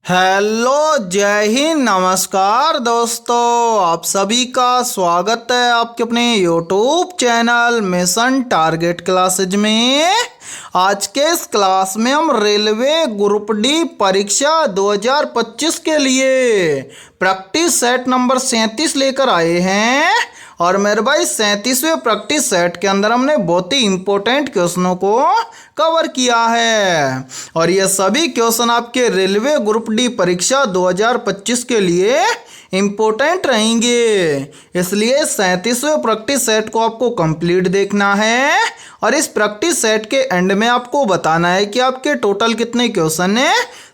Hello, जय हिंद, नमस्कार दोस्तों। आप सभी का स्वागत है आपके अपने YouTube channel mission target classes में। आज के इस क्लास में हम रेलवे ग्रुप डी परीक्षा 2025 के लिए प्रैक्टिस सेट नंबर 37 लेकर आए हैं। और मेरे भाई 37वें प्रैक्टिस सेट के अंदर हमने बहुत ही इंपॉर्टेंट क्वेश्चनों को कवर किया है और ये सभी क्वेश्चन आपके रेलवे ग्रुप डी परीक्षा 2025 के लिए इम्पोर्टेंट रहेंगे। इसलिए 37वें प्रैक्टिस सेट को आपको कंप्लीट देखना है और इस प्रैक्टिस सेट के एंड में आपको बताना है कि आपके टोटल कितने क्वेश्चन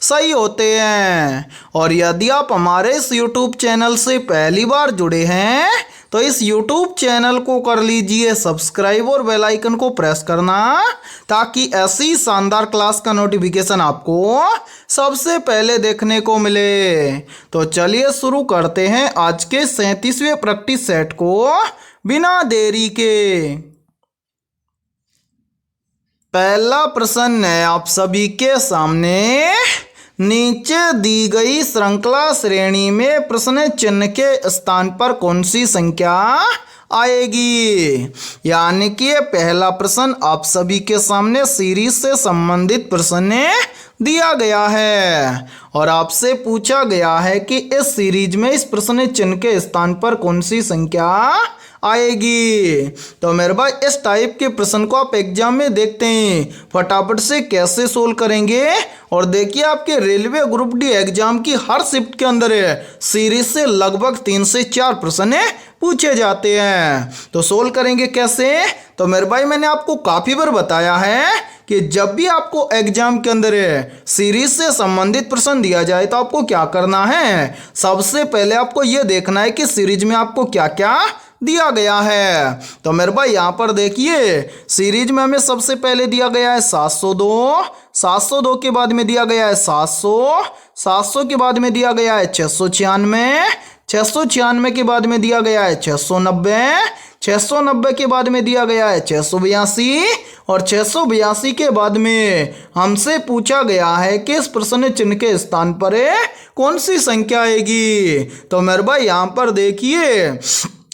सही होते हैं। और यदि आप हमारे इस यूट्यूब चैनल से पहली बार जुड़े हैं तो इस YouTube चैनल को कर लीजिए सब्सक्राइब और बेल आइकन को प्रेस करना ताकि ऐसी शानदार क्लास का नोटिफिकेशन आपको सबसे पहले देखने को मिले। तो चलिए शुरू करते हैं आज के 37वें प्रैक्टिस सेट को बिना देरी के। पहला प्रश्न है आप सभी के सामने, नीचे दी गई श्रृंखला श्रेणी में प्रश्न चिन्ह के स्थान पर कौन सी संख्या आएगी। यानी कि पहला प्रश्न आप सभी के सामने सीरीज से संबंधित प्रश्न दिया गया है और आपसे पूछा गया है कि इस सीरीज में इस प्रश्न चिन्ह के स्थान पर कौन सी संख्या आएगी। तो मेरे भाई इस टाइप के प्रश्न को आप एग्जाम में देखते हैं फटाफट से कैसे सोल्व करेंगे। और देखिए आपके रेलवे ग्रुप डी एग्जाम की हर शिफ्ट के अंदर सीरीज से लगभग 3 से 4 प्रश्न पूछे जाते हैं। तो सोल्व करेंगे कैसे। तो मेरे भाई मैंने आपको काफ़ी बार बताया है कि जब भी आपको एग्जाम के अंदर सीरीज से संबंधित प्रश्न दिया जाए तो आपको क्या करना है। सबसे पहले आपको यह देखना है कि सीरीज में आपको क्या क्या दिया गया है। तो मेरे भाई यहाँ पर देखिए सीरीज में हमें सबसे पहले दिया गया है 702, 702 के बाद में दिया गया है 700, 700 के बाद में दिया गया है 696, 696 के बाद में दिया गया है 690, 690 के बाद में दिया गया है 682 और 682 के बाद में हमसे पूछा गया है कि इस प्रश्न चिन्ह के स्थान पर कौन सी संख्या आएगी। तो मेरे भाई यहाँ पर देखिए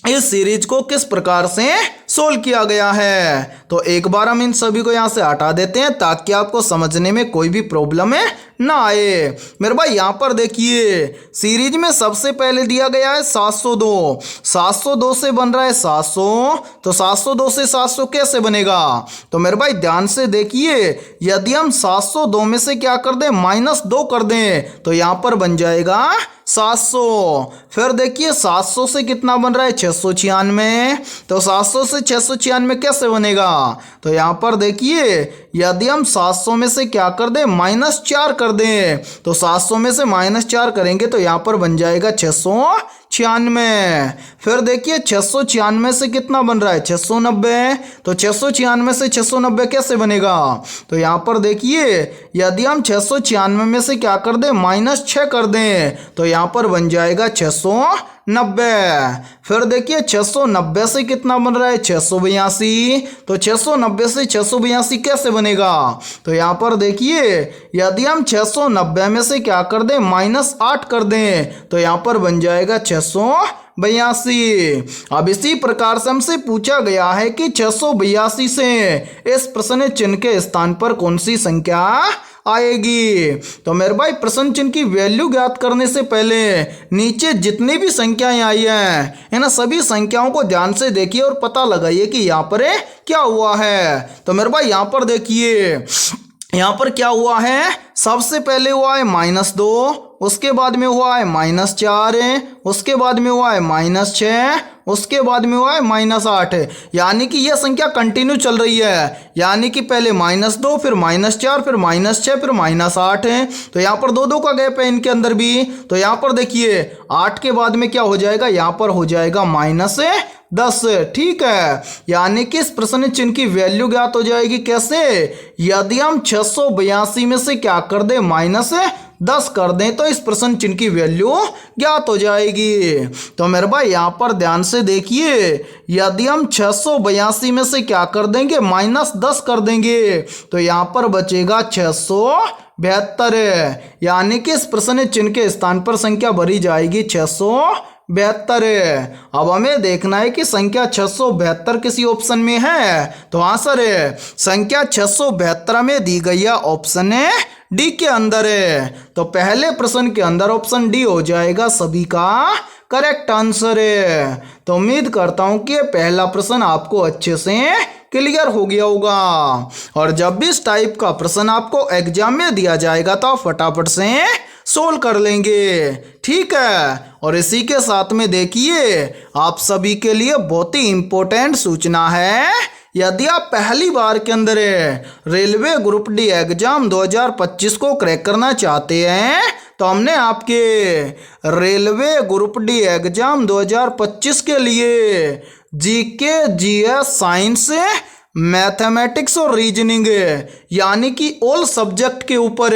इस सीरीज को किस प्रकार से सोल्व किया गया है। तो एक बार हम इन सभी को यहाँ से हटा देते हैं ताकि आपको समझने में कोई भी प्रॉब्लम ना आए। मेरे भाई यहाँ पर देखिए सीरीज में सबसे पहले दिया गया है 702, 702 से बन रहा है 700। तो 702 से 700 कैसे बनेगा। तो मेरे भाई ध्यान से देखिए यदि हम 702 में से क्या कर दें -2 कर दें तो यहाँ पर बन जाएगा 700। फिर देखिए 700 से कितना बन रहा है 696। तो 700 से 696 कैसे बनेगा। तो यहाँ पर देखिए यदि हम 700 में से क्या कर दें -4 कर दें तो 700 में से -4 करेंगे तो यहाँ पर बन जाएगा 696। फिर देखिए 696 से कितना बन रहा है 690। तो 696 से 690 कैसे बनेगा। तो यहाँ पर देखिए यदि हम 696 में से क्या कर दें -6 कर दें तो यहाँ पर बन जाएगा 690। फिर देखिए 690 से कितना बन रहा है 682। तो 690 से 682 कैसे बनेगा। तो यहाँ पर देखिए यदि हम 690 में से क्या कर दें -8 कर दें तो यहाँ पर बन जाएगा 682। अब इसी प्रकार से हमसे पूछा गया है कि 682 से इस प्रश्न चिन्ह के स्थान पर कौन सी संख्या आएगी। तो मेरे भाई प्रश्न चिन्ह की वैल्यू ज्ञात करने से पहले नीचे जितनी भी संख्याएं आई हैं इन सभी संख्याओं को ध्यान से देखिए और पता लगाइए कि यहाँ पर क्या हुआ है। तो मेरे भाई यहाँ पर देखिए यहाँ पर क्या हुआ है। सबसे पहले हुआ है -2, उसके बाद में हुआ है -4, उसके बाद में हुआ है -6, उसके बाद में हुआ है -8। यानी कि यह संख्या कंटिन्यू चल रही है। यानी कि पहले -2 फिर -4 फिर -6 फिर -8 है। तो यहाँ पर 2-2 का गैप है इनके अंदर भी। तो यहाँ पर देखिए 8 के बाद में क्या हो जाएगा यहाँ पर हो जाएगा 10। ठीक है, यानी कि इस प्रश्न चिन्ह की वैल्यू ज्ञात हो जाएगी कैसे? यदि हम 682 में से क्या कर दें, -10 कर दें, तो इस प्रश्न चिन्ह की वैल्यू ज्ञात हो जाएगी। तो मेरे भाई यहाँ पर ध्यान से देखिए, यदि हम 682 में से क्या कर देंगे, -10 कर देंगे, तो यहाँ पर बचेगा 672। यानी कि इस प्रश्न चिन्ह के स्थान पर संख्या भरी जाएगी 672। अब हमें देखना है कि संख्या 672 किसी ऑप्शन में है। तो हाँ सर, संख्या 672 में दी गई है ऑप्शन डी के अंदर है। तो पहले प्रश्न के अंदर ऑप्शन डी हो जाएगा सभी का करेक्ट आंसर है। तो उम्मीद करता हूं कि ये पहला प्रश्न आपको अच्छे से क्लियर हो गया होगा। और जब भी इस टाइप का प्रश्न आपको एग्जाम में दिया जाएगा तो आप फटाफट से सोल्व कर लेंगे। ठीक है, और इसी के साथ में देखिए, आप सभी के लिए बहुत ही इंपॉर्टेंट सूचना है। यदि आप पहली बार के अंदर रेलवे ग्रुप डी एग्जाम 2025 को क्रैक करना चाहते हैं, तो हमने आपके रेलवे ग्रुप डी एग्जाम 2025 के लिए जीके, जीएस, साइंस, मैथमेटिक्स और रीजनिंग यानी कि ऑल सब्जेक्ट के ऊपर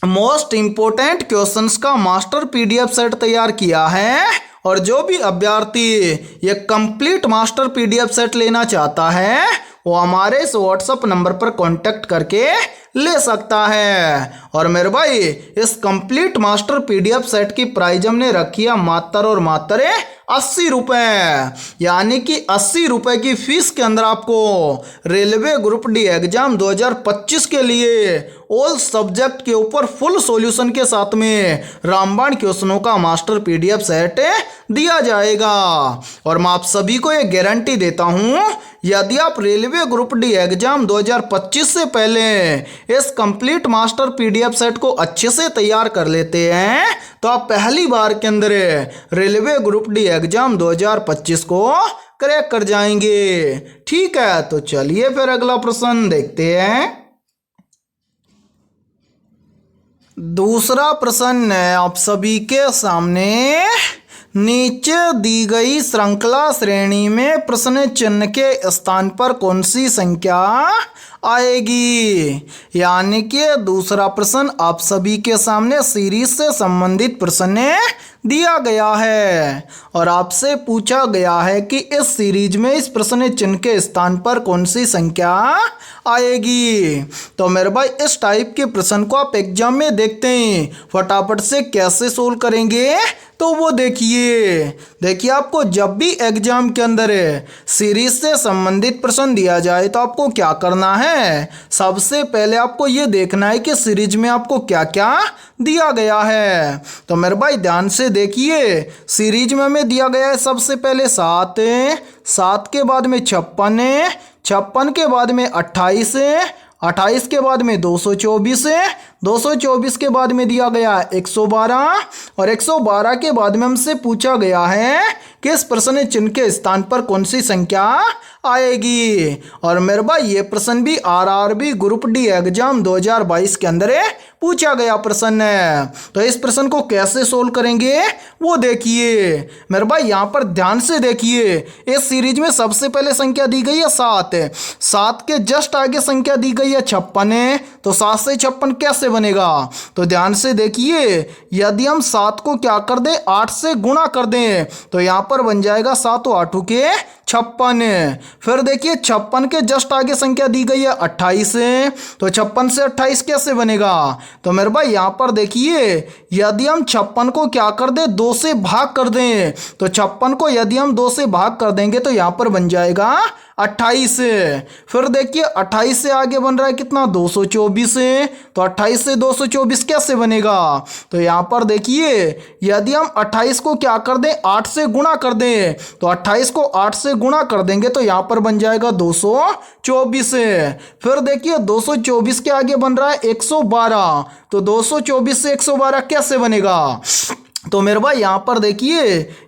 मोस्ट इंपोर्टेंट क्वेश्चंस का मास्टर पीडीएफ सेट तैयार किया है। और जो भी अभ्यर्थी ये कंप्लीट मास्टर पीडीएफ सेट लेना चाहता है, वो हमारे इस व्हाट्सएप नंबर पर कांटेक्ट करके ले सकता है। और मेरे भाई, इस कंप्लीट मास्टर पीडीएफ सेट की प्राइस हमने रखी है मात्र और मात्र 80 रुपये। यानी कि 80 रुपये की फीस के अंदर आपको रेलवे ग्रुप डी एग्जाम 2025 के लिए ऑल सब्जेक्ट के ऊपर फुल सॉल्यूशन के साथ में रामबाण क्वेश्चनों का मास्टर पीडीएफ सेट दिया जाएगा। और मैं आप सभी को ये गारंटी देता हूँ, यदि आप रेलवे ग्रुप डी एग्जाम 2025 से पहले इस कंप्लीट मास्टर पीडीएफ सेट को अच्छे से तैयार कर लेते हैं, तो आप पहली बार के अंदर रेलवे ग्रुप डी एग्जाम 2025 को क्रैक कर जाएंगे। ठीक है, तो चलिए फिर अगला प्रश्न देखते हैं। दूसरा प्रश्न है आप सभी के सामने, नीचे दी गई श्रृंखला श्रेणी में प्रश्न चिन्ह के स्थान पर कौन सी संख्या आएगी? यानी कि दूसरा प्रश्न आप सभी के सामने सीरीज से संबंधित प्रश्न दिया गया है और आपसे पूछा गया है कि इस सीरीज में इस प्रश्न चिन्ह के स्थान पर कौन सी संख्या आएगी। तो मेरे भाई, इस टाइप के प्रश्न को आप एग्जाम में देखते हैं, फटाफट से कैसे सोल्व करेंगे तो वो देखिए आपको जब भी एग्जाम के अंदर सीरीज से संबंधित प्रश्न दिया जाए तो आपको क्या करना है, सबसे पहले आपको ये देखना है कि सीरीज में आपको क्या क्या दिया गया है। तो मेरे भाई ध्यान से देखिए, सीरीज में हमें दिया गया है सबसे पहले 7, 7 के बाद में 56, 56 के बाद में 28, 28 के बाद में 224, 224 के बाद में दिया गया 112 और 112 के बाद में हमसे पूछा गया है कि इस प्रश्न चिन्ह के स्थान पर कौन सी संख्या आएगी। और मेरे भाई, ये प्रश्न भी आरआरबी ग्रुप डी एग्जाम 2022 के अंदर पूछा गया प्रश्न है। तो इस प्रश्न को कैसे सोल्व करेंगे वो देखिए मेरे भाई, यहाँ पर ध्यान से देखिए। इस सीरीज में सबसे पहले संख्या दी गई है 7, 7 के जस्ट आगे संख्या दी गई है 56, तो 7 से 56 कैसे बनेगा? तो ध्यान से देखिए, यदि हम 7 को क्या कर दें, 8 से गुणा कर दें, तो यहाँ पर बन जाएगा 7 8 के 56। फिर देखिए 56 के जस्ट आगे संख्या दी गई है 28, तो 56 से 28 कैसे बनेगा? तो मेरे भाई यहाँ पर देखिए, यदि हम 56 को क्या कर दें, 2 से भाग कर दें, तो 56 को यदि हम 2 से भाग कर देंगे तो यहाँ पर बन जाएगा 28। फिर देखिए 28 से आगे बन रहा है कितना, 224, तो 28 से 224 कैसे बनेगा? तो यहाँ पर देखिए, यदि हम 28 को क्या कर दें, 8 से गुणा कर दें, तो 28 को 8 से गुणा कर देंगे तो यहाँ पर बन जाएगा 224। फिर देखिए 224 के आगे बन रहा है 112, तो 224 से 112 कैसे बनेगा? तो मेरे भाई यहाँ पर देखिए,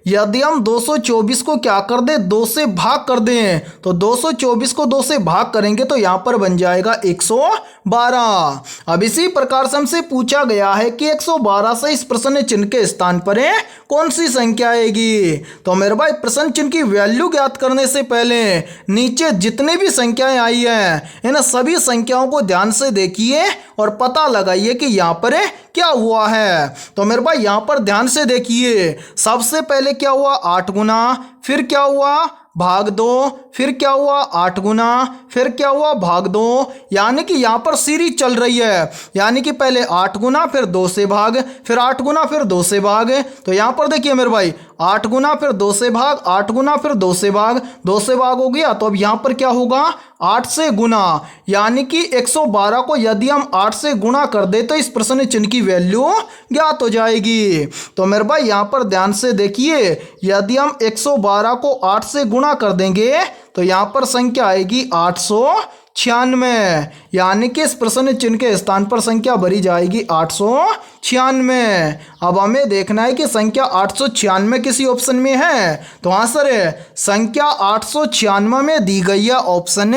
यदि हम 224 को क्या कर दें, 2 से भाग कर दें, तो 224 को 2 से भाग करेंगे तो यहाँ पर बन जाएगा 112। अब इसी प्रकार से हमसे पूछा गया है कि 112 से इस प्रश्न चिन्ह के स्थान पर कौन सी संख्या आएगी। तो मेरे भाई प्रश्न चिन्ह की वैल्यू ज्ञात करने से पहले नीचे जितनी भी संख्याएं आई हैं इन सभी संख्याओं को ध्यान से देखिए और पता लगाइए कि यहाँ पर क्या हुआ है। तो मेरे भाई यहाँ पर ध्यान से देखिए, सबसे पहले क्या हुआ 8 गुना, फिर क्या हुआ भाग 2, फिर क्या हुआ 8 गुना, फिर क्या हुआ भाग 2, यानी कि यहाँ पर सीरीज चल रही है। यानी कि पहले 8 गुना फिर 2 से भाग, फिर 8 गुना फिर 2 से भाग। तो यहाँ पर देखिए मेरे भाई 8 गुना फिर 2 से भाग, 8 गुना फिर 2 से भाग, 2 से भाग हो गया। तो अब यहाँ पर क्या होगा 8 से गुना, यानी कि 112 को यदि हम 8 से गुणा कर दे तो इस प्रश्न चिन्ह की वैल्यू ज्ञात हो जाएगी। तो मेरे भाई यहाँ पर ध्यान से देखिए, यदि हम 112 को 8 से गुणा कर देंगे तो यहाँ पर संख्या आएगी 896, यानी कि इस प्रश्न चिन्ह के स्थान पर संख्या भरी जाएगी 896। अब हमें देखना है कि संख्या 896 किसी ऑप्शन में है। तो हाँ सर, संख्या 896 में दी गई है ऑप्शन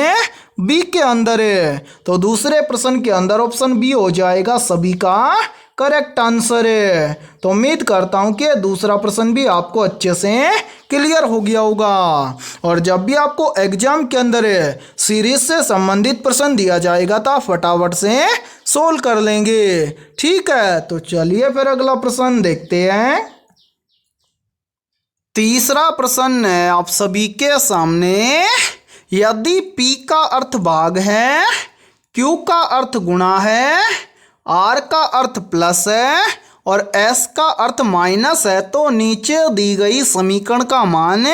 बी के अंदर है। तो दूसरे प्रश्न के अंदर ऑप्शन बी हो जाएगा सभी का करेक्ट आंसर है। तो उम्मीद करता हूं कि दूसरा प्रश्न भी आपको अच्छे से क्लियर हो गया होगा। और जब भी आपको एग्जाम के अंदर सीरीज से संबंधित प्रश्न दिया जाएगा तो आप फटाफट से सोल्व कर लेंगे। ठीक है, तो चलिए फिर अगला प्रश्न देखते हैं। तीसरा प्रश्न है आप सभी के सामने, यदि P का अर्थ भाग है, Q का अर्थ गुणा है, R का अर्थ प्लस है और S का अर्थ माइनस है तो नीचे दी गई समीकरण का मान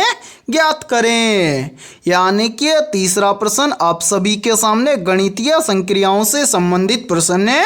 ज्ञात करें। यानी कि तीसरा प्रश्न आप सभी के सामने गणितीय संक्रियाओं से संबंधित प्रश्न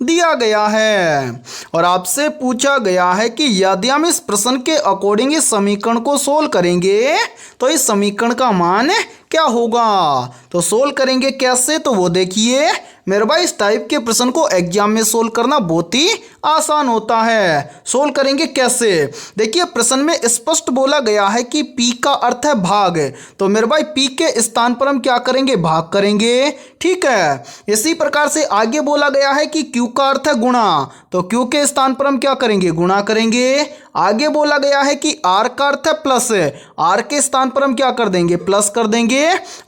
दिया गया है और आपसे पूछा गया है कि यदि हम इस प्रश्न के अकॉर्डिंग इस समीकरण को सोल्व करेंगे तो इस समीकरण का मान क्या होगा। तो सोल्व करेंगे कैसे, तो वो देखिए मेरे भाई, इस टाइप के प्रश्न को एग्जाम में सोल्व करना बहुत ही आसान होता है। सोल्व करेंगे कैसे, देखिए प्रश्न में स्पष्ट बोला गया है कि P का अर्थ है भाग, तो मेरे भाई P के स्थान पर हम क्या करेंगे, भाग करेंगे। ठीक है, इसी प्रकार से आगे बोला गया है कि Q का अर्थ है गुणा, तो Q के स्थान पर हम क्या करेंगे, गुणा करेंगे। आगे बोला गया है कि R का अर्थ है प्लस, R के स्थान पर हम क्या कर देंगे, प्लस कर देंगे।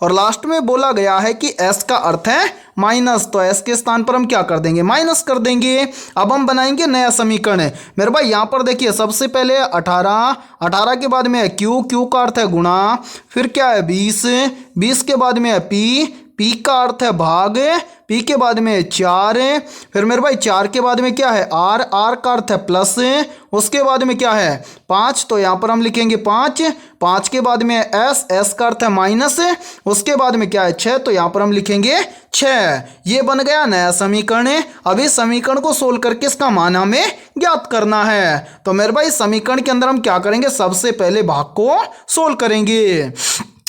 और लास्ट में बोला गया है कि S का अर्थ है माइनस, तो S के स्थान पर हम क्या कर देंगे, माइनस कर देंगे। अब हम बनाएंगे नया समीकरण। मेरे भाई यहाँ पर देखिए सबसे पहले 18, 18 के बाद में है Q, Q का अर्थ है गुणा, फिर क्या है 20, 20 के बाद में है P, P का अर्थ है भाग, P के बाद में 4, फिर मेरे भाई 4 के बाद में क्या है R, R का अर्थ है प्लस, उसके बाद में क्या है 5, तो यहाँ पर हम लिखेंगे 5, 5 के बाद में S, S का अर्थ है माइनस, उसके बाद में क्या है 6, तो यहाँ पर हम लिखेंगे 6। ये बन गया नया समीकरण। अब इस समीकरण को सोल्व करके इसका मान हमें ज्ञात करना है। तो मेरे भाई समीकरण के अंदर हम क्या करेंगे, सबसे पहले भाग को सोल्व करेंगे।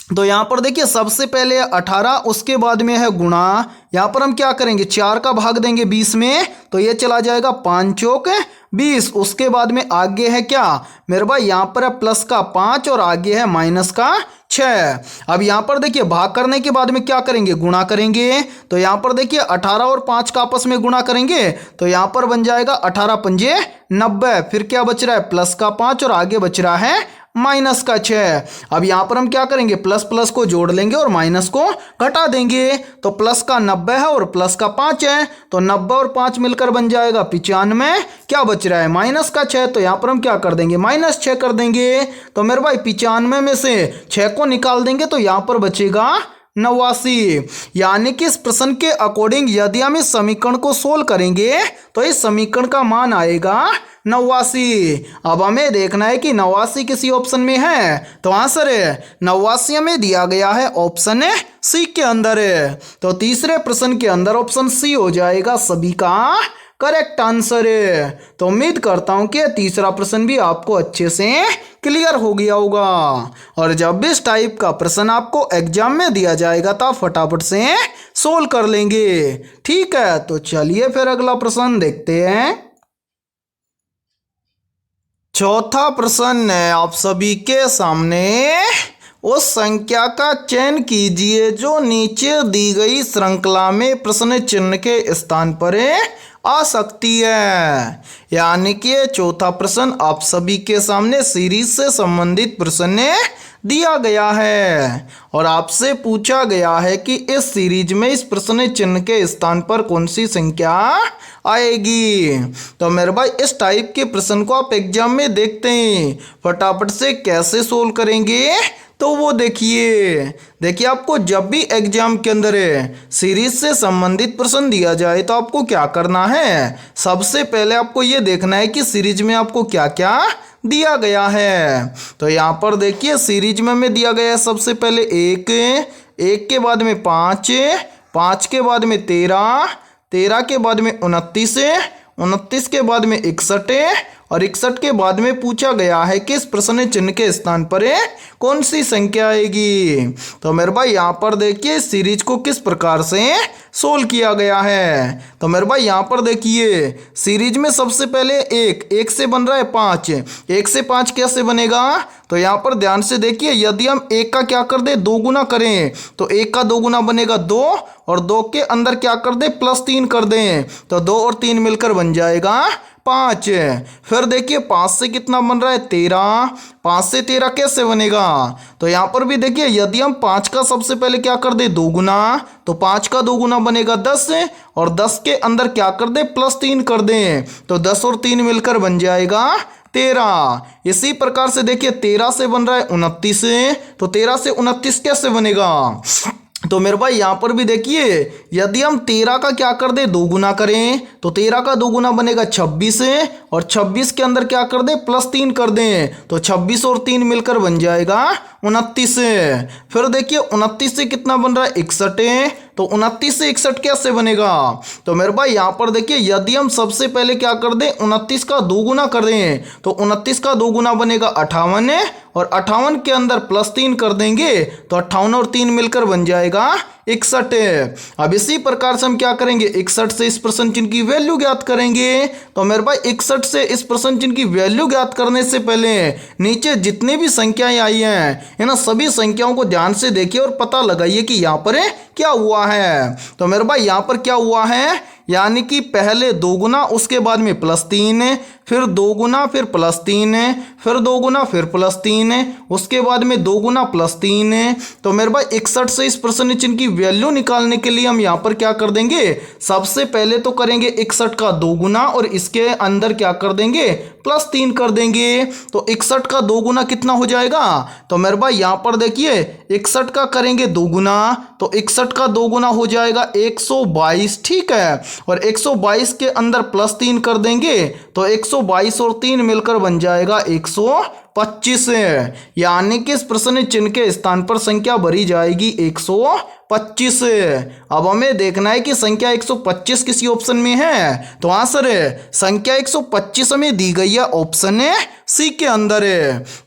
तो यहाँ पर देखिए सबसे पहले 18, उसके बाद में है गुणा, यहाँ पर हम क्या करेंगे 4 का भाग देंगे 20 में, तो ये चला जाएगा 5 चौक 20। उसके बाद में आगे है क्या मेरे भाई, यहाँ पर है प्लस का 5 और आगे है माइनस का 6। अब यहाँ पर देखिए भाग करने के बाद में क्या करेंगे, गुणा करेंगे। तो यहाँ पर देखिए 18 और 5 का आपस में गुणा करेंगे तो यहाँ पर बन जाएगा 18 पंजे 90, फिर क्या बच रहा है प्लस का 5 और आगे बच रहा है माइनस का 6। अब यहाँ पर हम क्या करेंगे, प्लस प्लस को जोड़ लेंगे और माइनस को घटा देंगे। तो प्लस का 90 है और प्लस का 5 है, तो 90 और 5 मिलकर बन जाएगा 95। क्या बच रहा है माइनस का 6, तो यहाँ पर हम क्या कर देंगे, माइनस 6 कर देंगे। तो मेरे भाई 95 में से 6 को निकाल देंगे तो यहाँ पर बचेगा 89। यानी कि इस प्रश्न के अकॉर्डिंग यदि हम इस समीकरण को सोल्व करेंगे तो इस समीकरण का मान आएगा 89। अब हमें देखना है कि 89 किसी ऑप्शन में है, तो आंसर 89 में दिया गया है ऑप्शन सी के अंदर। तो तीसरे प्रश्न के अंदर ऑप्शन सी हो जाएगा सभी का करेक्ट आंसर। तो उम्मीद करता हूं कि तीसरा प्रश्न भी आपको अच्छे से क्लियर हो गया होगा। और जब भी इस टाइप का प्रश्न आपको एग्जाम में दिया जाएगा तो आप फटाफट से सोल्व कर लेंगे। ठीक है, तो चलिए फिर अगला प्रश्न देखते हैं। चौथा प्रश्न है आप सभी के सामने। उस संख्या का चयन कीजिए जो नीचे दी गई श्रृंखला में प्रश्न चिन्ह के स्थान पर आ सकती है। यानी कि चौथा प्रश्न आप सभी के सामने सीरीज से संबंधित प्रश्न दिया गया है और आपसे पूछा गया है कि इस सीरीज में इस प्रश्न चिन्ह के स्थान पर कौन सी संख्या आएगी। तो मेरे भाई इस टाइप के प्रश्न को आप एग्जाम में देखते हैं, फटाफट से कैसे सोल्व करेंगे तो वो देखिए आपको जब भी एग्जाम के अंदर सीरीज से संबंधित प्रश्न दिया जाए तो आपको क्या करना है, सबसे पहले आपको ये देखना है कि सीरीज में आपको क्या क्या दिया गया है। तो यहाँ पर देखिए सीरीज में हमें दिया गया है सबसे पहले एक, एक के बाद में 5, 5 के बाद में 13, 13 के बाद में 29, 29 के बाद में 61 और 61 के बाद में पूछा गया है कि इस प्रश्न चिन्ह के स्थान पर कौन सी संख्या आएगी। तो मेरे भाई यहाँ पर देखिए सीरीज को किस प्रकार से सोल्व किया गया है। तो मेरे भाई यहाँ पर देखिए सीरीज में सबसे पहले एक से बन रहा है 5, 1 से 5 कैसे बनेगा। तो यहाँ पर ध्यान से देखिए यदि हम एक का क्या कर दे 2 गुना करें तो 1 का 2 गुना बनेगा 2 और 2 के अंदर क्या कर दे +3 कर दें तो 2 और 3 मिलकर बन जाएगा 5। फिर देखिए 5 से कितना बन रहा है 13, 5 से 13 कैसे बनेगा। तो यहाँ पर भी देखिए यदि हम 5 का सबसे पहले क्या कर दे 2 गुना तो 5 का 2 गुना बनेगा 10 और 10 के अंदर क्या कर दे +3 कर दें तो 10 और 3 मिलकर बन जाएगा 13। इसी प्रकार से देखिए 13 से बन रहा है 29 तो 13 से 29 कैसे बनेगा। तो मेरे भाई यहाँ पर भी देखिए यदि हम 13 का क्या कर दे 2 गुना करें तो 13 का 2 गुना बनेगा 26 और 26 के अंदर क्या कर दे +3 कर दें तो 26 और 3 मिलकर बन जाएगा 29। फिर देखिए 29 से कितना बन रहा है 61 तो 29 से 61 कैसे बनेगा। तो मेरे भाई यहाँ पर देखिए यदि हम सबसे पहले क्या कर दें 29 का 2 गुना कर दें तो 29 का 2 गुना बनेगा 58 और 58 के अंदर +3 कर देंगे तो 58 और 3 मिलकर बन जाएगा 61। अब इसी प्रकार से हम क्या करेंगे 61 से इस प्रश्न चिन्ह की वैल्यू ज्ञात करेंगे। तो मेरे भाई 61 से इस प्रश्न चिन्ह की वैल्यू ज्ञात करने से पहले नीचे जितनी भी संख्याएं आई हैं है ना सभी संख्याओं को ध्यान से देखिए और पता लगाइए कि यहाँ पर क्या हुआ है। तो मेरे भाई यहाँ पर क्या हुआ है यानी कि पहले 2 गुना उसके बाद में +3 फिर 2 गुना फिर +3 फिर 2 गुना फिर +3 उसके बाद में 2 गुना +3। तो मेरे भाई 61 से इस प्रश्न चिन्ह की वैल्यू निकालने के लिए हम यहाँ पर क्या कर देंगे सबसे पहले तो करेंगे 61 का 2 गुना और इसके अंदर क्या कर देंगे +3 कर देंगे तो 61 का 2 गुना कितना हो जाएगा। तो मेरे भाई यहाँ पर देखिए 61 का करेंगे 2 गुना तो 61 का 2 गुना हो जाएगा 122, ठीक है, और 122 के अंदर +3 कर देंगे तो 122 और 3 मिलकर बन जाएगा 125। यानी कि इस प्रश्न चिन्ह के स्थान पर संख्या भरी जाएगी 125। अब हमें देखना है कि संख्या 125 किसी ऑप्शन में है। तो आंसर संख्या 125 हमें दी गई है ऑप्शन सी के अंदर।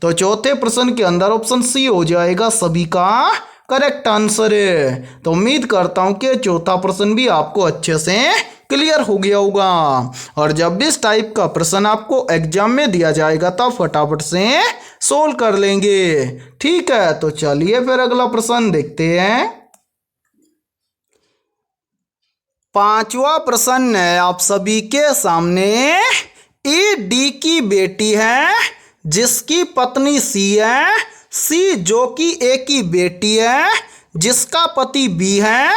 तो चौथे प्रश्न के अंदर ऑप्शन सी हो जाएगा सभी का करेक्ट आंसर। तो उम्मीद करता हूं कि चौथा प्रश्न भी आपको अच्छे से क्लियर हो गया होगा और जब भी इस टाइप का प्रश्न आपको एग्जाम में दिया जाएगा तब फटाफट से सोल्व कर लेंगे, ठीक है। तो चलिए फिर अगला प्रश्न देखते हैं। 5वां प्रश्न है आप सभी के सामने। ए डी की बेटी है जिसकी पत्नी सी है, सी जो कि ए की बेटी है जिसका पति बी है,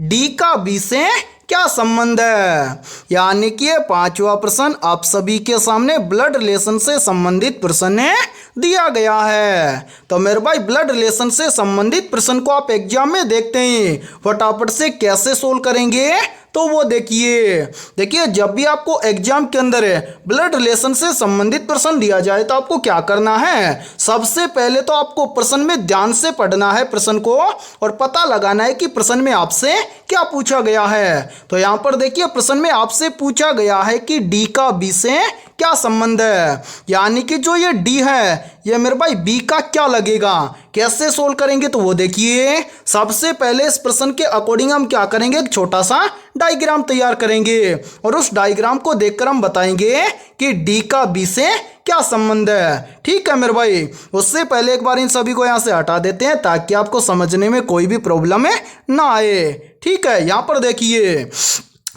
डी का बी से क्या संबंध है। यानी कि ये 5वां प्रश्न आप सभी के सामने ब्लड रिलेशन से संबंधित प्रश्न दिया गया है। तो मेरे भाई ब्लड रिलेशन से संबंधित प्रश्न को आप एग्जाम में देखते हैं, फटाफट से कैसे सोल्व करेंगे तो वो देखिए जब भी आपको एग्जाम के अंदर ब्लड रिलेशन से संबंधित प्रश्न दिया जाए तो आपको क्या करना है, सबसे पहले तो आपको प्रश्न में ध्यान से पढ़ना है प्रश्न को और पता लगाना है कि प्रश्न में आपसे क्या पूछा गया है। तो यहाँ पर देखिए प्रश्न में आपसे पूछा गया है कि डी का बी से क्या संबंध है। यानी कि जो ये डी है ये मेरे भाई बी का क्या लगेगा। कैसे सोल्व करेंगे तो वो देखिए। सबसे पहले इस प्रश्न के अकॉर्डिंग हम क्या करेंगे, एक छोटा सा डायग्राम तैयार करेंगे और उस डायग्राम को देखकर हम बताएंगे कि डी का बी से क्या संबंध है। ठीक है मेरे भाई, उससे पहले एक बार इन सभी को यहाँ से हटा देते हैं ताकि आपको समझने में कोई भी प्रॉब्लम ना आए। ठीक है, यहाँ पर देखिए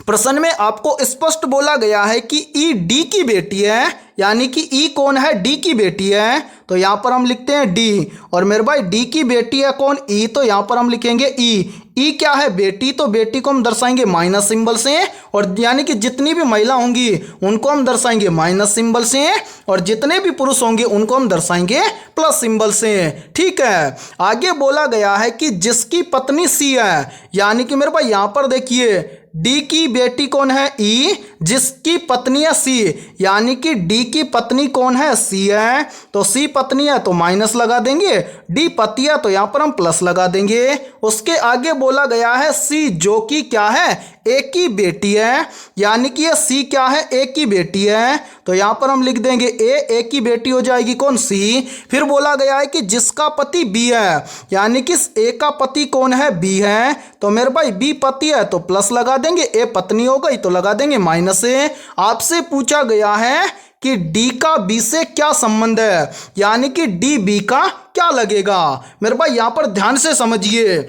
प्रश्न में आपको स्पष्ट बोला गया है कि ई डी की बेटी है। यानी कि ई कौन है, डी की बेटी है। तो यहाँ पर हम लिखते हैं डी, और मेरे भाई डी की बेटी है कौन, ई। तो यहाँ पर हम लिखेंगे ई। ई क्या है, बेटी। तो बेटी को हम दर्शाएंगे माइनस सिंबल से, और यानी कि जितनी भी महिला होंगी उनको हम दर्शाएंगे माइनस सिंबल से, और जितने भी पुरुष होंगे उनको हम दर्शाएंगे प्लस सिंबल से। ठीक है, आगे बोला गया है कि जिसकी पत्नी सी है। यानी कि मेरे भाई यहाँ पर देखिए डी की बेटी कौन है, ई, जिसकी पत्नी है सी। यानी कि डी की पत्नी कौन है, सी है। तो सी पत्नी है तो माइनस लगा देंगे, डी पति है तो यहाँ पर हम प्लस लगा देंगे। उसके आगे बोला गया है सी, जो कि क्या है, ए की बेटी है। यानी कि ये सी क्या है, ए की बेटी है। तो यहाँ पर हम लिख देंगे ए की बेटी हो जाएगी कौन, सी। फिर बोला गया है कि जिसका पति बी है। यानी कि ए का पति कौन है, बी है। तो मेरे भाई बी पति है तो प्लस लगा देंगे, ए पत्नी हो गई तो लगा देंगे माइनस से। आपसे पूछा गया है कि डी का बी से क्या संबंध है, यानी कि डी बी का क्या लगेगा। मेरे भाई यहाँ पर ध्यान से समझिए।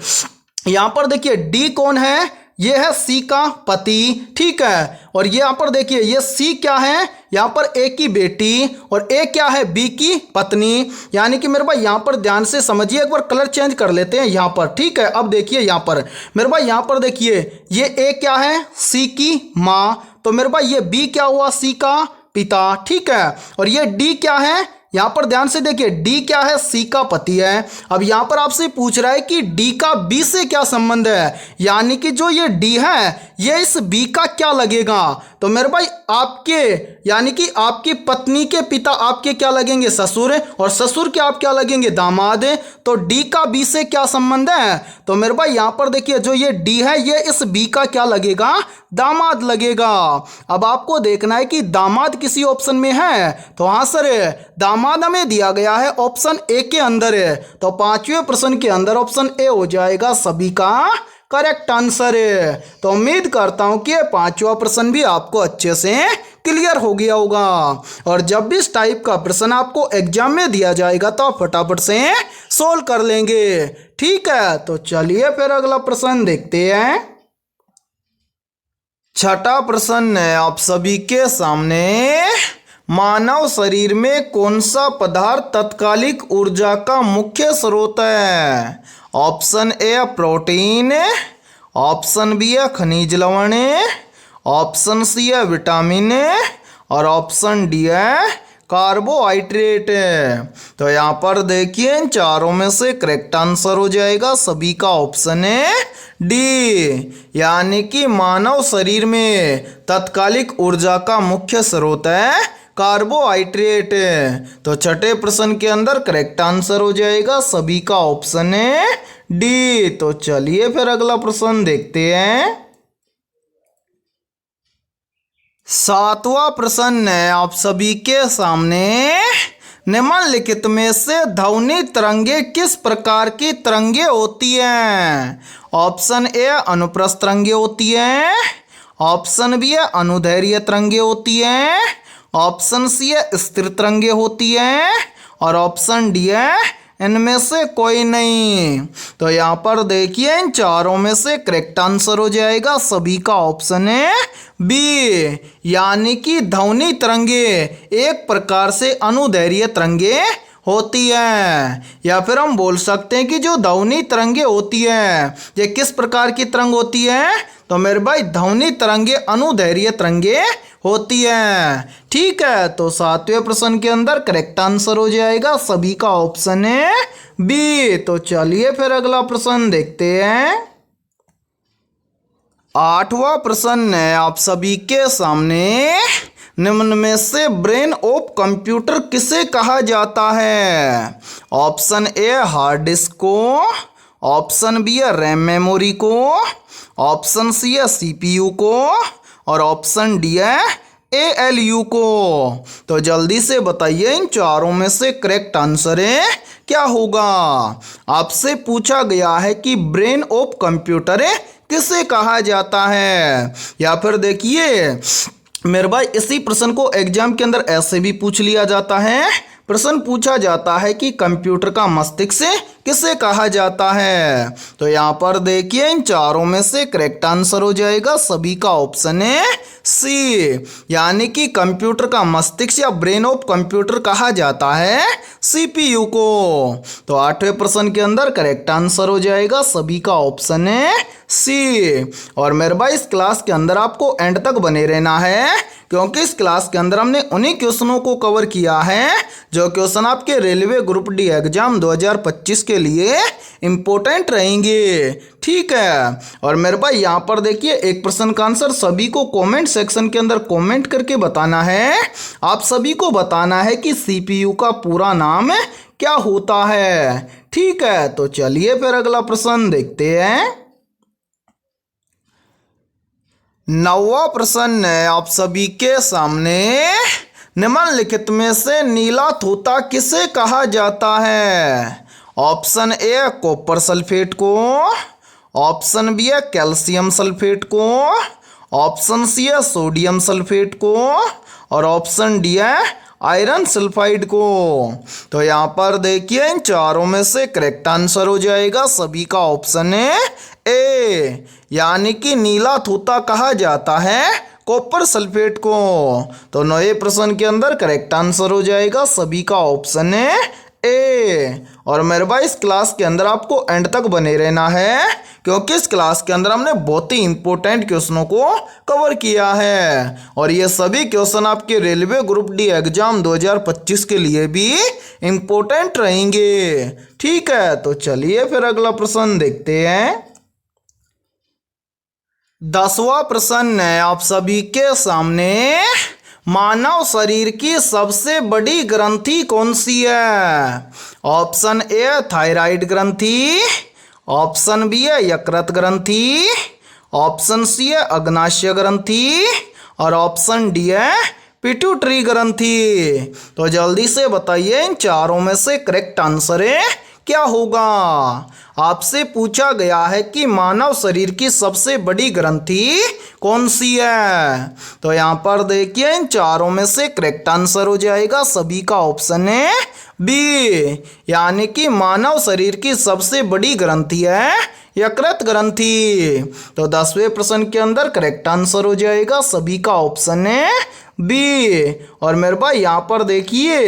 यहाँ पर देखिए डी कौन है, ये है सी का पति। ठीक है, और ये यहाँ पर देखिए ये सी क्या है, यहाँ पर ए की बेटी, और ए क्या है, बी की पत्नी। यानी कि मेरे भाई यहाँ पर ध्यान से समझिए, एक बार कलर चेंज कर लेते हैं यहाँ पर। ठीक है, अब देखिए यहाँ पर मेरे भाई यहाँ पर देखिए ये ए क्या है, सी की माँ। तो मेरे भाई ये बी क्या हुआ, सी का पिता। ठीक है, और ये डी क्या है, यहाँ पर ध्यान से देखिए डी क्या है, सी का पति है। अब यहाँ पर आपसे पूछ रहा है कि डी का बी से क्या संबंध है। यानी कि जो ये डी है ये इस बी का क्या लगेगा। तो मेरे भाई आपके यानी कि आपकी पत्नी के पिता आपके क्या लगेंगे, ससुर, और ससुर के आप क्या लगेंगे, दामाद। तो डी का बी से क्या संबंध है। तो मेरे भाई यहाँ पर देखिए जो ये डी है ये इस बी का क्या लगेगा, दामाद लगेगा। अब आपको देखना है कि दामाद किसी ऑप्शन में है। तो हाँ सर, दामाद हमें दिया गया है ऑप्शन ए के अंदर है। तो पांचवें प्रश्न के अंदर ऑप्शन ए हो जाएगा सभी का करेक्ट आंसर है। तो उम्मीद करता हूं कि पांचवा प्रश्न भी आपको अच्छे से क्लियर हो गया होगा। और जब भी इस टाइप का प्रश्न आपको एग्जाम में दिया जाएगा तो आप फटाफट से सोल्व कर लेंगे। ठीक है, तो चलिए फिर अगला प्रश्न देखते हैं। छठा प्रश्न है आप सभी के सामने। मानव शरीर में कौन सा पदार्थ तात्कालिक ऊर्जा का मुख्य स्रोत है। Option A protein, option B है खनिज लवण, ऑप्शन सी है विटामिन, और ऑप्शन डी है कार्बोहाइड्रेट। तो यहाँ पर देखिए इन चारों में से करेक्ट आंसर हो जाएगा सभी का ऑप्शन है डी। यानी कि मानव शरीर में तात्कालिक ऊर्जा का मुख्य स्रोत है कार्बोहाइड्रेट। तो छठे प्रश्न के अंदर करेक्ट आंसर हो जाएगा सभी का ऑप्शन है डी। तो चलिए फिर अगला प्रश्न देखते हैं। सातवां प्रश्न है आप सभी के सामने। निम्नलिखित में से ध्वनि तरंगे किस प्रकार की तरंगे होती हैं। ऑप्शन ए अनुप्रस्थ तरंगे होती हैं, ऑप्शन बी है अनुदैर्घ्य तरंगे होती हैं, ऑप्शन सी है स्थिर तरंगे होती है, और ऑप्शन डी है इनमें से कोई नहीं। तो यहाँ पर देखिए इन चारों में से करेक्ट आंसर हो जाएगा सभी का ऑप्शन है बी। यानी कि ध्वनि तरंगे एक प्रकार से अनुदैर्घ्य तरंगे होती है, या फिर हम बोल सकते हैं कि जो ध्वनि तरंगे होती है ये किस प्रकार की तरंग होती है। तो मेरे भाई ध्वनि तरंगे अनुदैर्घ्य तरंगे होती है। ठीक है, तो सातवें प्रश्न के अंदर करेक्ट आंसर हो जाएगा सभी का ऑप्शन है बी। तो चलिए फिर अगला प्रश्न देखते हैं। आठवां प्रश्न है आप सभी के सामने। निम्न में से ब्रेन ऑफ कंप्यूटर किसे कहा जाता है। ऑप्शन ए हार्ड डिस्क को, ऑप्शन बी है रैम मेमोरी को, ऑप्शन सी है सीपीयू को, और ऑप्शन डी है ALU को। तो जल्दी से बताइए इन चारों में से करेक्ट आंसर है क्या होगा। आपसे पूछा गया है कि ब्रेन ऑफ कंप्यूटर किसे कहा जाता है। या फिर देखिए मेरे भाई इसी प्रश्न को एग्जाम के अंदर ऐसे भी पूछ लिया जाता है। प्रश्न पूछा जाता है कि कंप्यूटर का मस्तिष्क किसे कहा जाता है। तो यहाँ पर देखिए इन चारों में से करेक्ट आंसर हो जाएगा सभी का ऑप्शन है सी, यानी कि कंप्यूटर का मस्तिष्क या ब्रेन ऑफ कंप्यूटर कहा जाता है CPU को। तो 8वें प्रश्न के अंदर करेक्ट आंसर हो जाएगा सभी का ऑप्शन है सी। और मेरे भाई इस क्लास के अंदर आपको एंड तक बने रहना है, क्योंकि इस क्लास के अंदर हमने उन्हीं क्वेश्चनों को कवर किया है जो क्वेश्चन आपके रेलवे ग्रुप डी एग्जाम 2025 के लिए इंपॉर्टेंट रहेंगे। ठीक है। और मेरे भाई यहाँ पर देखिए एक प्रश्न का आंसर सभी को कमेंट सेक्शन के अंदर कमेंट करके बताना है। आप सभी को बताना है कि CPU का पूरा नाम क्या होता है। ठीक है, तो चलिए फिर अगला प्रश्न देखते हैं। 9वां प्रश्न है आप सभी के सामने। निम्नलिखित में से नीला तोता किसे कहा जाता है। ऑप्शन ए कॉपर सल्फेट को, ऑप्शन बी है कैल्शियम सल्फेट को, ऑप्शन सी है सोडियम सल्फेट को, और ऑप्शन डी है आयरन सल्फाइड को। तो यहाँ पर देखिए इन चारों में से करेक्ट आंसर हो जाएगा सभी का ऑप्शन है ए, यानी कि नीला तोता कहा जाता है कॉपर सल्फेट को। तो 9वें प्रश्न के अंदर करेक्ट आंसर हो जाएगा सभी का ऑप्शन है ए। और मेरे भाई इस क्लास के अंदर आपको एंड तक बने रहना है, क्योंकि इस क्लास के अंदर हमने बहुत ही इंपॉर्टेंट क्वेश्चनों को कवर किया है और ये सभी क्वेश्चन आपके रेलवे ग्रुप डी एग्जाम 2025 के लिए भी इंपॉर्टेंट रहेंगे। ठीक है, तो चलिए फिर अगला प्रश्न देखते हैं। 10वां प्रश्न है आप सभी के सामने। मानव शरीर की सबसे बड़ी ग्रंथि कौन सी है। ऑप्शन ए थायराइड ग्रंथि, ऑप्शन बी है यकृत ग्रंथि, ऑप्शन सी है अग्नाशय ग्रंथि, और ऑप्शन डी है पिट्यूटरी ग्रंथि। तो जल्दी से बताइए इन चारों में से करेक्ट आंसर है क्या होगा। आपसे पूछा गया है कि मानव शरीर की सबसे बड़ी ग्रंथि कौन सी है। तो यहाँ पर देखिए इन चारों में से करेक्ट आंसर हो जाएगा सभी का ऑप्शन है बी, यानी कि मानव शरीर की सबसे बड़ी ग्रंथि है यकृत ग्रंथि। तो 10वें प्रश्न के अंदर करेक्ट आंसर हो जाएगा सभी का ऑप्शन है बी। और मेरे भाई यहाँ पर देखिए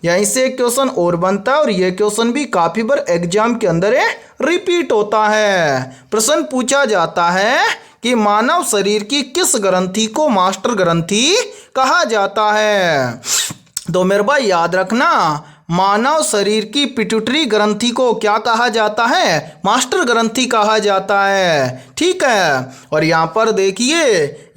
यहीं से एक क्वेश्चन और बनता है और ये क्वेश्चन भी काफी बार एग्जाम के अंदर रिपीट होता है। प्रश्न पूछा जाता है कि मानव शरीर की किस ग्रंथि को मास्टर ग्रंथि कहा जाता है। तो मेरे भाई याद रखना, मानव शरीर की पिट्यूटरी ग्रंथि को क्या कहा जाता है, मास्टर ग्रंथि कहा जाता है। ठीक है। और यहाँ पर देखिए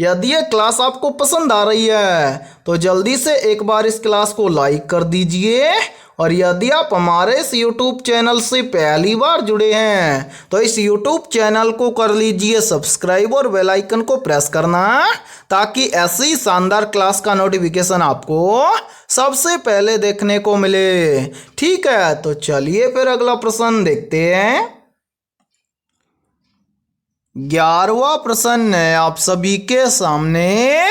यदि ये क्लास आपको पसंद आ रही है तो जल्दी से एक बार इस क्लास को लाइक कर दीजिए, और यदि आप हमारे इस YouTube चैनल से पहली बार जुड़े हैं तो इस YouTube चैनल को कर लीजिए सब्सक्राइब और बेल आइकन को प्रेस करना, ताकि ऐसी शानदार क्लास का नोटिफिकेशन आपको सबसे पहले देखने को मिले। ठीक है, तो चलिए फिर अगला प्रश्न देखते हैं। 11वां प्रश्न है आप सभी के सामने।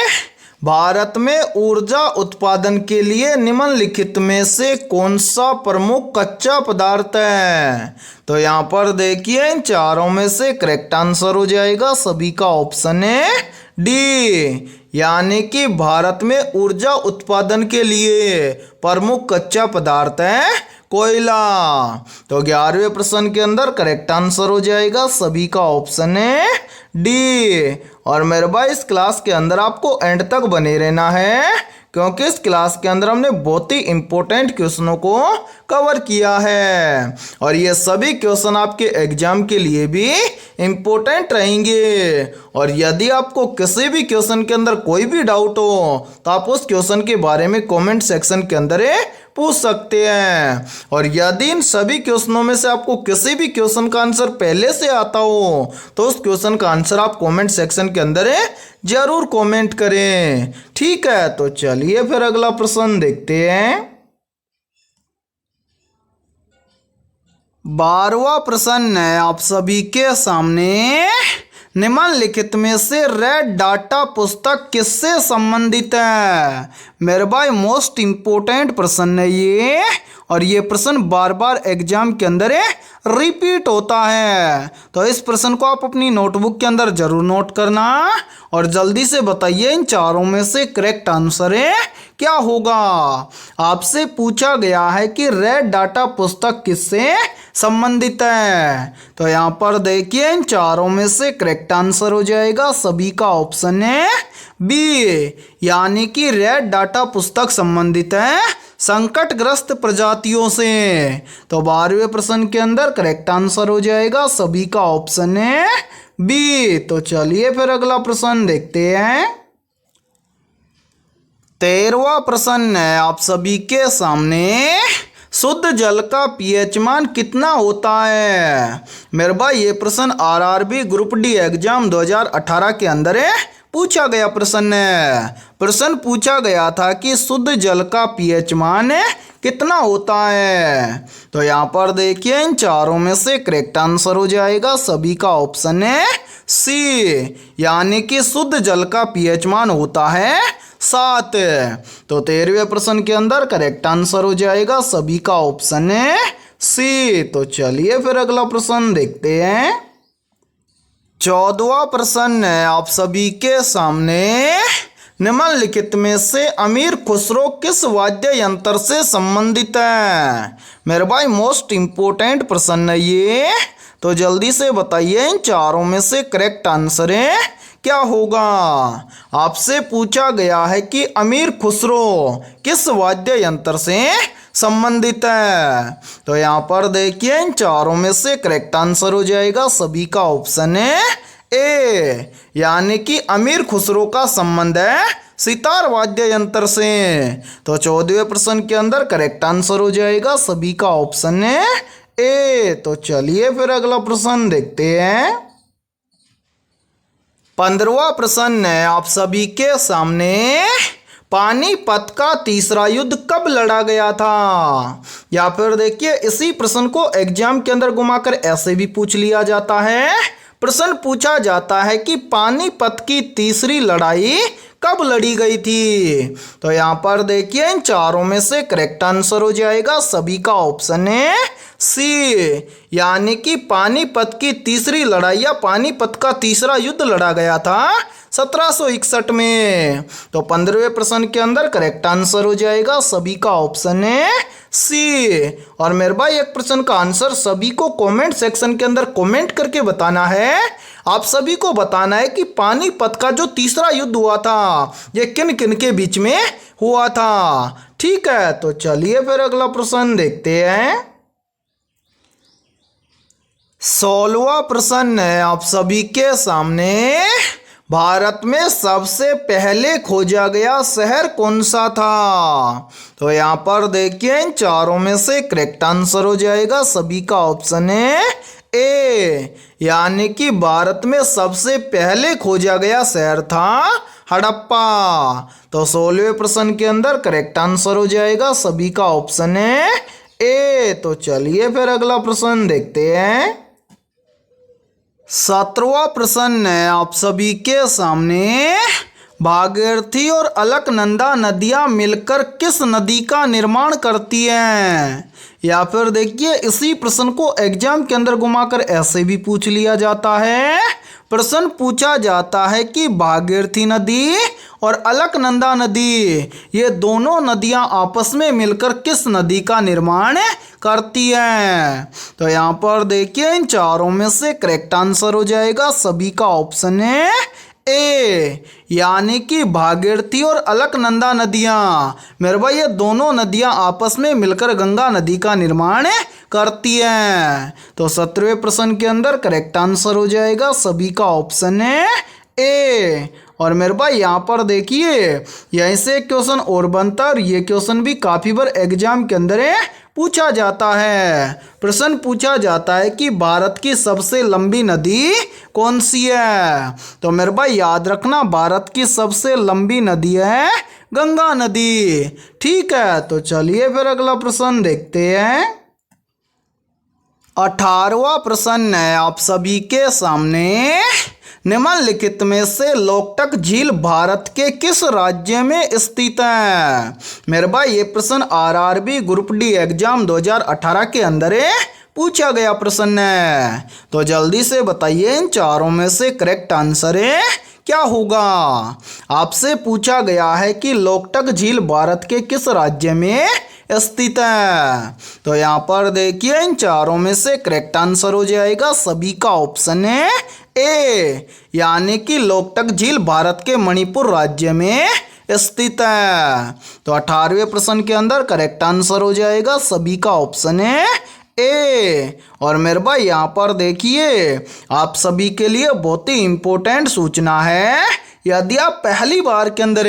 भारत में ऊर्जा उत्पादन के लिए निम्नलिखित में से कौन सा प्रमुख कच्चा पदार्थ है। तो यहाँ पर देखिए इन चारों में से करेक्ट आंसर हो जाएगा सभी का ऑप्शन है डी, यानी कि भारत में ऊर्जा उत्पादन के लिए प्रमुख कच्चा पदार्थ है कोयला। तो 11वें प्रश्न के अंदर करेक्ट आंसर हो जाएगा सभी का ऑप्शन है डी। और मेरे भाई इस क्लास के अंदर आपको एंड तक बने रहना है, क्योंकि इस क्लास के अंदर हमने बहुत ही इंपॉर्टेंट क्वेश्चनों को कवर किया है और ये सभी क्वेश्चन आपके एग्जाम के लिए भी इंपॉर्टेंट रहेंगे। और यदि आपको किसी भी क्वेश्चन के अंदर कोई भी डाउट हो तो आप उस क्वेश्चन के बारे में कमेंट सेक्शन के अंदर पूछ सकते हैं। और यदि इन सभी क्वेश्चनों में से आपको किसी भी क्वेश्चन का आंसर पहले से आता हो तो उस क्वेश्चन का आंसर आप कमेंट सेक्शन के अंदर जरूर कमेंट करें। ठीक है, तो चलिए फिर अगला प्रश्न देखते हैं। 12वां प्रश्न है आप सभी के सामने। निम्नलिखित में से रेड डाटा पुस्तक किससे संबंधित है? मेरे भाई मोस्ट इंपोर्टेंट प्रश्न है ये, और ये प्रश्न बार बार एग्जाम के अंदर रिपीट होता है। तो इस प्रश्न को आप अपनी नोटबुक के अंदर जरूर नोट करना और जल्दी से बताइए इन चारों में से करेक्ट आंसर क्या होगा। आपसे पूछा गया है कि रेड डाटा पुस्तक किससे संबंधित है। तो यहाँ पर देखिए इन चारों में से करेक्ट आंसर हो जाएगा सभी का ऑप्शन है बी, यानी कि रेड डाटा पुस्तक संबंधित है संकटग्रस्त प्रजातियों से। तो 12वें प्रश्न के अंदर करेक्ट आंसर हो जाएगा सभी का ऑप्शन है बी। तो चलिए फिर अगला प्रश्न देखते हैं। 13वां प्रश्न है आप सभी के सामने। शुद्ध जल का पीएच मान कितना होता है? मेरे भाई ये प्रश्न आरआरबी ग्रुप डी एग्जाम 2018 के अंदर पूछा गया प्रश्न है। प्रश्न पूछा गया था कि शुद्ध जल का पीएच मान कितना होता है। तो यहाँ पर देखिए इन चारों में से करेक्ट आंसर हो जाएगा सभी का ऑप्शन है सी, यानी कि शुद्ध जल का पीएच मान होता है 7। तो 13वें प्रश्न के अंदर करेक्ट आंसर हो जाएगा सभी का ऑप्शन है सी। तो चलिए फिर अगला प्रश्न देखते हैं। 14वां प्रश्न है आप सभी के सामने। निम्नलिखित में से अमीर खुसरो किस वाद्य यंत्र से संबंधित है? मेरे भाई मोस्ट इंपोर्टेंट प्रश्न है ये, तो जल्दी से बताइए इन चारों में से करेक्ट आंसर क्या होगा। आपसे पूछा गया है कि अमीर खुसरो किस वाद्य यंत्र से संबंधित है। तो यहाँ पर देखिए इन चारों में से करेक्ट आंसर हो जाएगा सभी का ऑप्शन है ए, यानी कि अमीर खुसरो का संबंध है सितार वाद्य यंत्र से। तो 14वें प्रश्न के अंदर करेक्ट आंसर हो जाएगा सभी का ऑप्शन है ए। तो चलिए फिर अगला प्रश्न देखते हैं। 15वां प्रश्न है आप सभी के सामने। पानीपत का तीसरा युद्ध कब लड़ा गया था? या फिर देखिए इसी प्रश्न को एग्जाम के अंदर घुमाकर ऐसे भी पूछ लिया जाता है। प्रश्न पूछा जाता है कि पानीपत की तीसरी लड़ाई कब लड़ी गई थी। तो यहाँ पर देखिए इन चारों में से करेक्ट आंसर हो जाएगा सभी का ऑप्शन है सी, यानी कि पानीपत की तीसरी लड़ाई या पानीपत का तीसरा युद्ध लड़ा गया था 1761 में। तो 15वें प्रश्न के अंदर करेक्ट आंसर हो जाएगा सभी का ऑप्शन है सी। और मेरे भाई एक प्रश्न का आंसर सभी को कमेंट सेक्शन के अंदर कमेंट करके बताना है। आप सभी को बताना है कि पानीपत का जो तीसरा युद्ध हुआ था ये किन किन के बीच में हुआ था। ठीक है, तो चलिए फिर अगला प्रश्न देखते हैं। 16वां प्रश्न है आप सभी के सामने। भारत में सबसे पहले खोजा गया शहर कौन सा था? तो यहाँ पर देखिए इन चारों में से करेक्ट आंसर हो जाएगा सभी का ऑप्शन है ए, यानी कि भारत में सबसे पहले खोजा गया शहर था हड़प्पा। तो 16वें प्रश्न के अंदर करेक्ट आंसर हो जाएगा सभी का ऑप्शन है ए। तो चलिए फिर अगला प्रश्न देखते हैं। 17वां प्रश्न है आप सभी के सामने। भागीरथी और अलकनंदा नदियां मिलकर किस नदी का निर्माण करती हैं? या फिर देखिए इसी प्रश्न को एग्जाम के अंदर घुमाकर ऐसे भी पूछ लिया जाता है। प्रश्न पूछा जाता है कि भागीरथी नदी और अलकनंदा नदी ये दोनों नदियां आपस में मिलकर किस नदी का निर्माण करती हैं? तो यहाँ पर देखिए इन चारों में से करेक्ट आंसर हो जाएगा सभी का ऑप्शन है ए, यानी कि भागीरथी और अलकनंदा नदियां मेरे भाई ये दोनों नदियां आपस में मिलकर गंगा नदी का निर्माण करती हैं। तो 17वें प्रश्न के अंदर करेक्ट आंसर हो जाएगा सभी का ऑप्शन है ए। और मेरे भाई यहाँ पर देखिए यहीं से क्वेश्चन और बनता है और ये क्वेश्चन भी काफ़ी बार एग्जाम के अंदर पूछा जाता है। प्रश्न पूछा जाता है कि भारत की सबसे लंबी नदी कौन सी है। तो मेरे भाई याद रखना भारत की सबसे लंबी नदी है गंगा नदी। ठीक है, तो चलिए फिर अगला प्रश्न देखते हैं। 18वां प्रश्न है आप सभी के सामने। निम्नलिखित में से लोकटक झील भारत के किस राज्य में स्थित है। मेरे भाई ये प्रश्न आरआरबी ग्रुप डी एग्जाम 2018 के अंदर पूछा गया प्रश्न है। तो जल्दी से बताइए इन चारों में से करेक्ट आंसर क्या होगा। आपसे पूछा गया है कि लोकटक झील भारत के किस राज्य में स्थित है। तो यहाँ पर देखिए इन चारों में से करेक्ट आंसर हो जाएगा सभी का ऑप्शन है ए, यानी कि लोकटक झील भारत के मणिपुर राज्य में स्थित है। तो 18वें प्रश्न के अंदर करेक्ट आंसर हो जाएगा सभी का ऑप्शन है ए। और मेरे भाई यहाँ पर देखिए आप सभी के लिए बहुत ही इंपॉर्टेंट सूचना है। यदि आप पहली बार के अंदर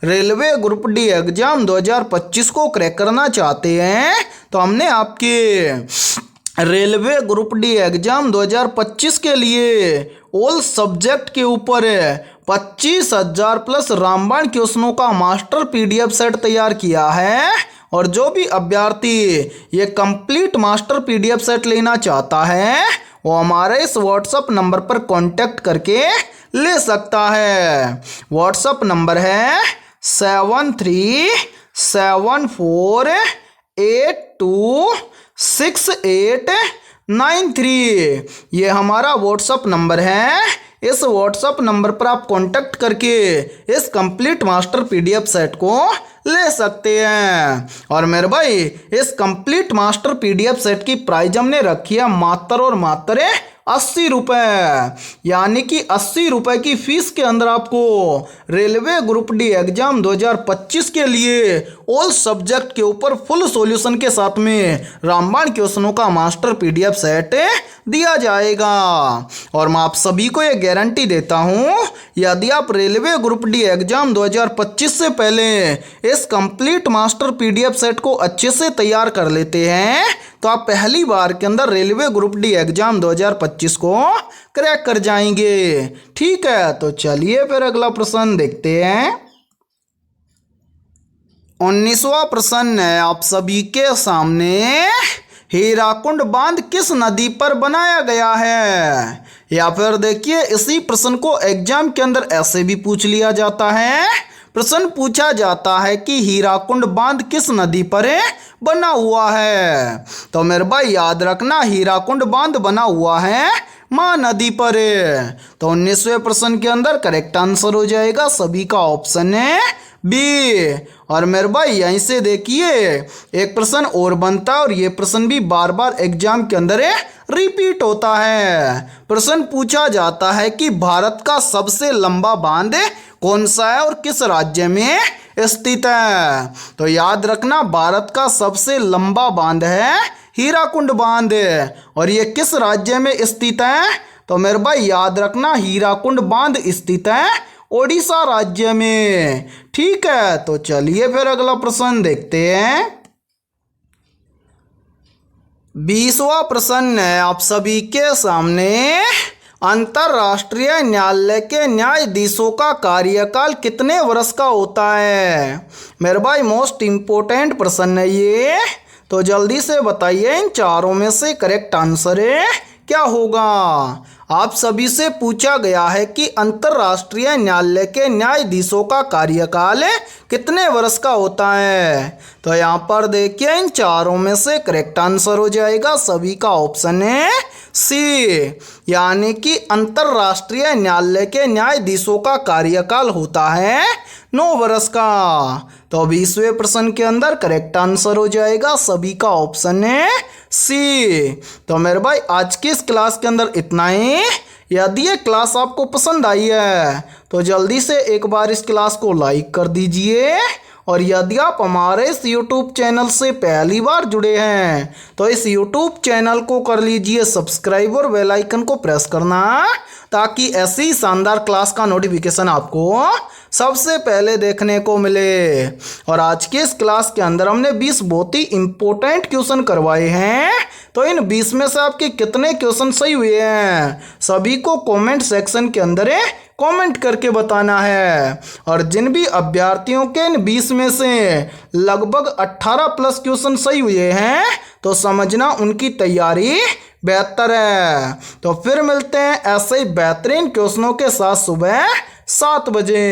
रेलवे ग्रुप डी एग्जाम 2025 को क्रैक करना चाहते हैं तो हमने आपके रेलवे ग्रुप डी एग्जाम 2025 के लिए ऑल सब्जेक्ट के ऊपर 25,000 प्लस रामबाण क्वेश्चनों का मास्टर पीडीएफ सेट तैयार किया है। और जो भी अभ्यर्थी ये कंप्लीट मास्टर पीडीएफ सेट लेना चाहता है वो हमारे इस व्हाट्सएप नंबर पर कांटेक्ट करके ले सकता है। व्हाट्सएप नंबर है 7374826893। ये हमारा व्हाट्सएप नंबर है। इस व्हाट्सएप नंबर पर आप कांटेक्ट करके इस कंप्लीट मास्टर पीडीएफ सेट को ले सकते हैं। और मेरे भाई इस कंप्लीट मास्टर पीडीएफ सेट की प्राइस हमने रखी है मात्र और मात्र 80 रुपये, यानी कि 80 रुपये की फीस के अंदर आपको रेलवे ग्रुप डी एग्जाम 2025 के लिए ऑल सब्जेक्ट के ऊपर फुल सॉल्यूशन के साथ में रामबाण क्वेश्चनों का मास्टर पीडीएफ सेट दिया जाएगा। और मैं आप सभी को ये गारंटी देता हूँ यदि आप रेलवे ग्रुप डी एग्जाम 2025 से पहले इस कंप्लीट मास्टर पीडीएफ सेट को अच्छे से तैयार कर लेते हैं तो आप पहली बार के अंदर रेलवे ग्रुप डी एग्जाम 2025 को क्रैक कर जाएंगे। ठीक है, तो चलिए फिर अगला प्रश्न देखते हैं। 19वां प्रश्न है आप सभी के सामने। हीराकुंड बांध किस नदी पर बनाया गया है। या फिर देखिए इसी प्रश्न को एग्जाम के अंदर ऐसे भी पूछ लिया जाता है। प्रश्न पूछा जाता है कि हीराकुंड बांध किस नदी पर बना हुआ है। तो मेरे भाई याद रखना हीराकुंड बांध बना हुआ है महानदी पर। तो 19वें प्रश्न के अंदर करेक्ट आंसर हो जाएगा सभी का ऑप्शन है बी। और मेरे भाई यहीं से देखिए एक प्रश्न और बनता है और ये प्रश्न भी बार बार एग्जाम के अंदर रिपीट होता है। प्रश्न पूछा जाता है कि भारत का सबसे लंबा बांध कौन सा है और किस राज्य में स्थित है। तो याद रखना भारत का सबसे लंबा बांध है हीराकुंड बांध। और ये किस राज्य में स्थित है। तो मेरे भाई याद रखना हीराकुंड बांध स्थित है ओडिशा राज्य में। ठीक है, तो चलिए फिर अगला प्रश्न देखते हैं। 20वां प्रश्न है आप सभी के सामने। अंतर्राष्ट्रीय न्यायालय के न्यायाधीशों का कार्यकाल कितने वर्ष का होता है। मेरे भाई मोस्ट इम्पोर्टेंट प्रश्न है ये। तो जल्दी से बताइए इन चारों में से करेक्ट आंसर क्या होगा। आप सभी से पूछा गया है कि अंतर्राष्ट्रीय न्यायालय के न्यायाधीशों का कार्यकाल कितने वर्ष का होता है। तो यहाँ पर देखिए इन चारों में से करेक्ट आंसर हो जाएगा सभी का ऑप्शन है सी, यानी कि अंतर्राष्ट्रीय न्यायालय के न्यायाधीशों का कार्यकाल होता है 9 वर्ष का। तो 20वें प्रश्न के अंदर करेक्ट आंसर हो जाएगा सभी का ऑप्शन है सी। तो मेरे भाई आज की इस क्लास के अंदर इतना ही। यदि ये क्लास आपको पसंद आई है तो जल्दी से एक बार इस क्लास को लाइक कर दीजिए और यदि आप हमारे इस YouTube चैनल से पहली बार जुड़े हैं तो इस YouTube चैनल को कर लीजिए सब्सक्राइब और बेल आइकन को प्रेस करना, ताकि ऐसी शानदार क्लास का नोटिफिकेशन आपको सबसे पहले देखने को मिले। और आज के इस क्लास के अंदर हमने 20 बहुत ही इंपॉर्टेंट क्वेश्चन करवाए हैं। तो इन 20 में से आपके कितने क्वेश्चन सही हुए हैं सभी को कमेंट सेक्शन के अंदर कमेंट करके बताना है। और जिन भी अभ्यर्थियों के इन 20 में से लगभग 18 प्लस क्वेश्चन सही हुए हैं तो समझना उनकी तैयारी बेहतर है। तो फिर मिलते हैं ऐसे ही बेहतरीन क्वेश्चनों के साथ सुबह 7 बजे।